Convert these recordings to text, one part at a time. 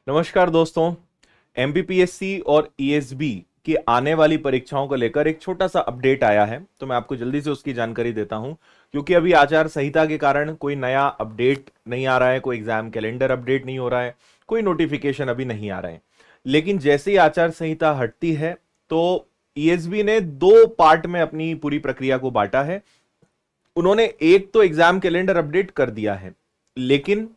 नमस्कार दोस्तों। एमपीपीएससी और ईएसबी की आने वाली परीक्षाओं को लेकर एक छोटा सा अपडेट आया है, तो मैं आपको जल्दी से उसकी जानकारी देता हूं। क्योंकि अभी आचार संहिता के कारण कोई नया अपडेट नहीं आ रहा है, कोई एग्जाम कैलेंडर अपडेट नहीं हो रहा है, कोई नोटिफिकेशन अभी नहीं आ रहा है। लेकिन जैसे ही आचार संहिता हटती है तो ईएसबी ने दो पार्ट में अपनी पूरी प्रक्रिया को बांटा है। उन्होंने एक तो एग्जाम कैलेंडर अपडेट कर दिया है, लेकिन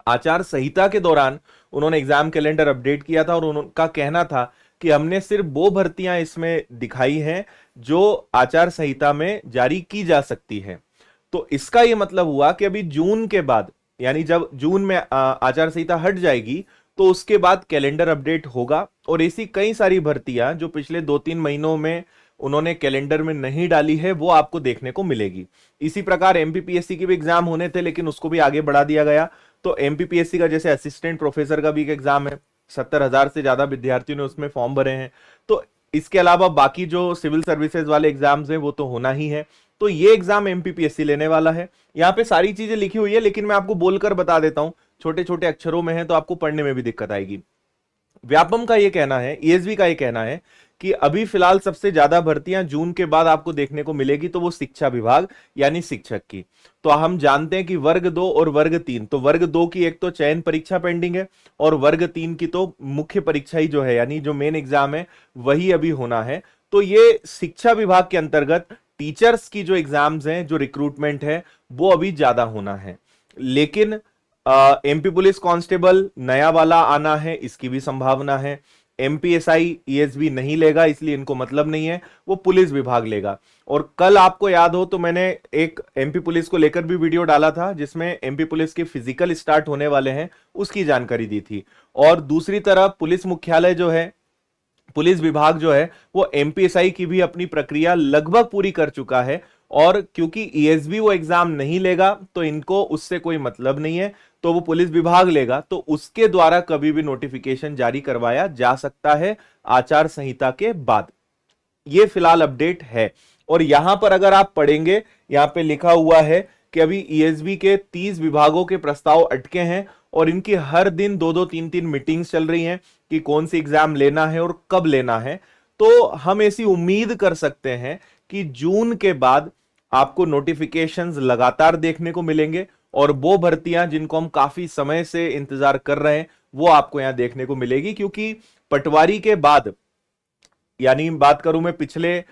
आचार संहिता के दौरान उन्होंने एग्जाम कैलेंडर अपडेट किया था और उनका कहना था कि हमने सिर्फ वो भर्तियां इसमें दिखाई हैं जो आचार संहिता में जारी की जा सकती है। तो इसका यह मतलब हुआ कि अभी जून के बाद, यानी जब जून में आचार संहिता हट जाएगी तो उसके बाद कैलेंडर अपडेट होगा और ऐसी कई सारी भर्तियां जो पिछले 2-3 महीनों में उन्होंने कैलेंडर में नहीं डाली है वो आपको देखने को मिलेगी। इसी प्रकार एमपीपीएससी के भी एग्जाम होने थे, लेकिन उसको भी आगे बढ़ा दिया गया। तो एमपीपीएससी का जैसे असिस्टेंट प्रोफेसर का भी एक एग्जाम है, 70,000 से ज्यादा विद्यार्थियों ने उसमें फॉर्म भरे हैं। तो इसके अलावा बाकी जो सिविल सर्विसेज वाले एग्जाम्स हैं वो तो होना ही है। तो ये एग्जाम एमपीपीएससी लेने वाला है। यहाँ पे सारी चीजें लिखी हुई है, लेकिन मैं आपको बोलकर बता देता हूं, छोटे छोटे अक्षरों में है तो आपको पढ़ने में भी दिक्कत आएगी। व्यापम का ये कहना है, ईएसबी का ये कहना है कि अभी फिलहाल सबसे ज्यादा भर्तियां जून के बाद आपको देखने को मिलेगी, तो वो शिक्षा विभाग यानी शिक्षक की। तो हम जानते हैं कि वर्ग 2 और वर्ग 3, तो वर्ग 2 की एक तो चयन परीक्षा पेंडिंग है और वर्ग 3 की तो मुख्य परीक्षा ही जो है, यानी जो मेन एग्जाम है वही अभी होना है। तो ये शिक्षा विभाग के अंतर्गत टीचर्स की जो एग्जाम्स हैं, जो रिक्रूटमेंट है, वो अभी ज्यादा होना है। लेकिन एमपी पुलिस कांस्टेबल नया वाला आना है, इसकी भी संभावना है। एमपीएसआई ईएसबी नहीं लेगा, इसलिए इनको मतलब नहीं है, वो पुलिस विभाग लेगा। और कल आपको याद हो तो मैंने एक एमपी पुलिस को लेकर भी वीडियो डाला था, जिसमें एमपी पुलिस के फिजिकल स्टार्ट होने वाले हैं उसकी जानकारी दी थी। और दूसरी तरफ पुलिस मुख्यालय जो है, पुलिस विभाग जो है, वो एमपीएसआई की भी अपनी प्रक्रिया लगभग पूरी कर चुका है। और क्योंकि ईएसबी वो एग्जाम नहीं लेगा तो इनको उससे कोई मतलब नहीं है, तो वो पुलिस विभाग लेगा, तो उसके द्वारा कभी भी नोटिफिकेशन जारी करवाया जा सकता है आचार संहिता के बाद। ये फिलहाल अपडेट है। और यहां पर अगर आप पढ़ेंगे, यहां पे लिखा हुआ है कि अभी ईएसबी के 30 विभागों के प्रस्ताव अटके हैं और इनकी हर दिन 2-2, 3-3 मीटिंग्स चल रही हैं कि कौन सी एग्जाम लेना है और कब लेना है। तो हम ऐसी उम्मीद कर सकते हैं कि जून के बाद आपको नोटिफिकेशंस लगातार देखने को मिलेंगे और वो भर्तियां जिनको हम काफी समय से इंतजार कर रहे हैं वो आपको यहां देखने को मिलेगी। क्योंकि पटवारी के बाद, यानी बात करूं मैं पिछले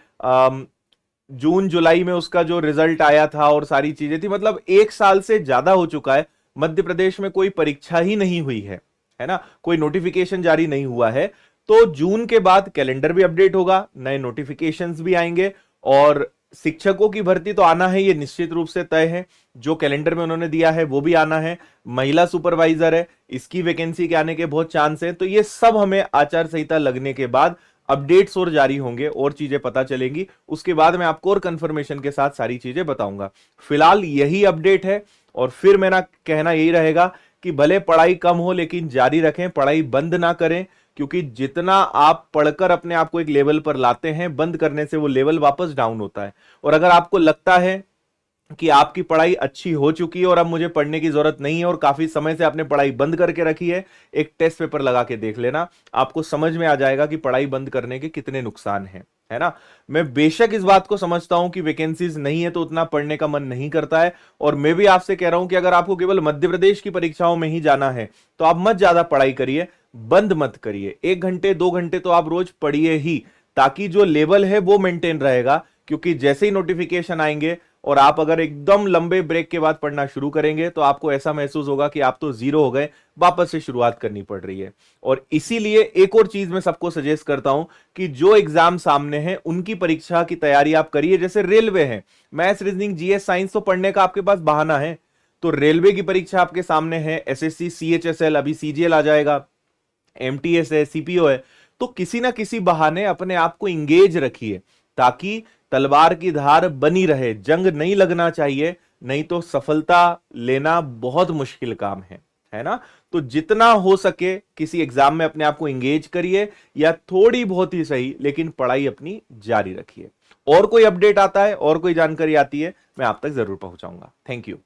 जून जुलाई में उसका जो रिजल्ट आया था और सारी चीजें थी, मतलब 1 साल से ज्यादा हो चुका है, मध्य प्रदेश में कोई परीक्षा ही नहीं हुई है ना, कोई नोटिफिकेशन जारी नहीं हुआ है। तो जून के बाद कैलेंडर भी अपडेट होगा, नए नोटिफिकेशंस भी आएंगे और शिक्षकों की भर्ती तो आना है, ये निश्चित रूप से तय है। जो कैलेंडर में उन्होंने दिया है वो भी आना है। महिला सुपरवाइजर है, इसकी वैकेंसी के आने के बहुत चांस है। तो ये सब हमें आचार संहिता लगने के बाद अपडेट्स और जारी होंगे और चीजें पता चलेंगी। उसके बाद मैं आपको और कंफर्मेशन के साथ सारी चीजें बताऊंगा। फिलहाल यही अपडेट है और फिर मेरा कहना यही रहेगा कि भले पढ़ाई कम हो लेकिन जारी रखें, पढ़ाई बंद ना करें। क्योंकि जितना आप पढ़कर अपने आप को एक लेवल पर लाते हैं, बंद करने से वो लेवल वापस डाउन होता है। और अगर आपको लगता है कि आपकी पढ़ाई अच्छी हो चुकी है और अब मुझे पढ़ने की जरूरत नहीं है और काफी समय से आपने पढ़ाई बंद करके रखी है, एक टेस्ट पेपर लगा के देख लेना, आपको समझ में आ जाएगा कि पढ़ाई बंद करने के कितने नुकसान हैं, है ना। मैं बेशक इस बात को समझता हूं कि वैकेंसीज नहीं है तो उतना पढ़ने का मन नहीं करता है, और मैं भी आपसे कह रहा हूं कि अगर आपको केवल मध्य प्रदेश की परीक्षाओं में ही जाना है तो आप मत ज्यादा पढ़ाई करिए, बंद मत करिए। 1 घंटे 2 घंटे तो आप रोज पढ़िए ही, ताकि जो लेवल है वो मेंटेन रहेगा। क्योंकि जैसे ही नोटिफिकेशन आएंगे और आप अगर एकदम लंबे ब्रेक के बाद पढ़ना शुरू करेंगे तो आपको ऐसा महसूस होगा कि आप तो जीरो हो गए, वापस से शुरुआत करनी पड़ रही है। और इसीलिए एक और चीज मैं सबको सजेस्ट करता हूं कि जो एग्जाम सामने है उनकी परीक्षा की तैयारी आप करिए। जैसे रेलवे है, मैथ्स, रीजनिंग, जीएस, साइंस तो पढ़ने का आपके पास बहाना है। तो रेलवे की परीक्षा आपके सामने है, एसएससी, सीएचएसएल, अभी सीजीएल आ जाएगा, एमटीएस है, सीपीओ है। तो किसी ना किसी बहाने अपने आप को इंगेज रखिए ताकि तलवार की धार बनी रहे। जंग नहीं लगना चाहिए, नहीं तो सफलता लेना बहुत मुश्किल काम है ना। तो जितना हो सके किसी एग्जाम में अपने आप को इंगेज करिए, या थोड़ी बहुत ही सही, लेकिन पढ़ाई अपनी जारी रखिए। और कोई अपडेट आता है और कोई जानकारी आती है मैं आप तक जरूर पहुंचाऊंगा। Thank you.